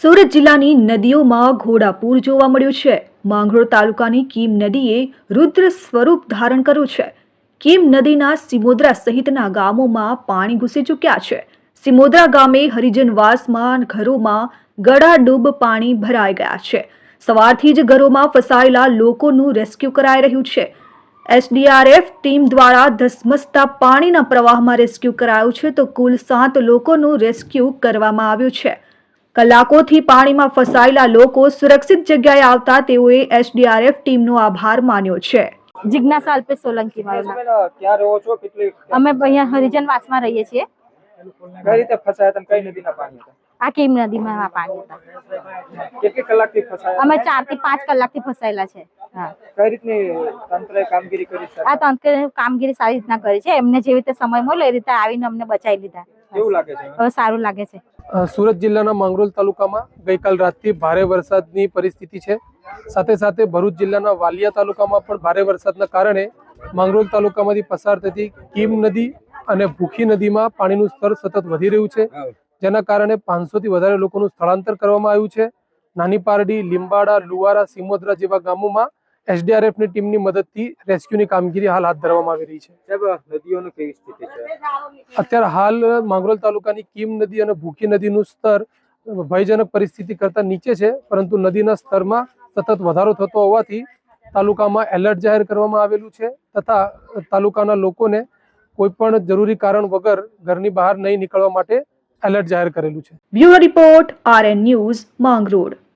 સુરત જિલ્લાની નદીઓમાં ઘોડાપૂર જોવા મળ્યું છે। માંગરોળ તાલુકાની કીમ નદીએ રુદ્ર સ્વરૂપ ધારણ કર્યું છે। કીમ નદીના સિમોદરા સહિતના ગામોમાં પાણી ઘૂસી ચૂક્યા છે। સિમોદરા ગામે હરિજનવાસમાં ઘરોમાં ગળાડૂબ પાણી ભરાઈ ગયા છે। સવારથી જ ઘરોમાં ફસાયેલા લોકોનું રેસ્ક્યુ કરાઈ રહ્યું છે। એસડીઆરએફ ટીમ દ્વારા ધસમસતા પાણીના પ્રવાહમાં રેસ્ક્યુ કરાયું છે તો કુલ 7 લોકોનું રેસ્ક્યુ કરવામાં આવ્યું છે। કલાકોથી પાણીમાં ફસાયેલા લોકો સુરક્ષિત જગ્યાએ આવતા તેઓએ એસડીઆરએફ ટીમનો આભાર માન્યો છે। जिज्ञासा अल्पेश सोलंकी मारू नाम। क्या रहो છો કેટલી અમે અહીંયા હરિજનવાસમાં રહીએ છીએ। કઈ રીતે ફસાયા તમે કઈ નદીના પાણી હતા આ કીમ નદીમાં પાણી હતા। કેટલી કલાકથી ફસાયા અમે 4 થી 5 કલાકથી ફસાયેલા છે। હા, કઈ રીતની તંત્રએ કામગીરી કરી છે આ તંત્રે કામગીરી સારી રીતના કરી છે। એમને જેવી રીતે સમય મળ્યો એ રીતે આવીને અમને બચાવી લીધા। કેવું લાગે છે હવે સારું લાગે છે। સુરત જિલ્લાના માંગરોળ તાલુકામાં ગઈકાલ રાતથી ભારે વરસાદની પરિસ્થિતિ છે। સાથે સાથે ભરૂચ જિલ્લાના વાલિયા તાલુકામાં પણ ભારે વરસાદના કારણે માંગરોળ તાલુકામાંથી પસાર થતી કીમ નદી અને ભૂખી નદીમાં પાણીનું સ્તર સતત વધી રહ્યું છે, જેના કારણે 500 થી વધારે લોકોનું સ્થળાંતર કરવામાં આવ્યું છે। નાની પારડી, લીંબાડા, લુવારા, સિમોદરા જેવા ગામોમાં એસડીઆરએફની ટીમની મદદથી રેસ્ક્યુની કામગીરી હાલ હાથ ધરવામાં આવી રહી છે। સાહેબ નદીઓની કેવી સ્થિતિ છે અત્યારે હાલ માંગરોળ તાલુકાની કીમ નદી અને ભૂખી નદીનું સ્તર ભયજનક પરિસ્થિતિ કરતા નીચે છે, પરંતુ નદીના સ્તરમાં સતત વધારો થતો હોવાથી તાલુકામાં એલર્ટ જાહેર કરવામાં આવેલું છે તથા તાલુકાના લોકોને કોઈ પણ જરૂરી કારણ વગર ઘરની બહાર નહીં નીકળવા માટે એલર્ટ જાહેર કરેલું છે। Bureau report, RN news, Mangrol.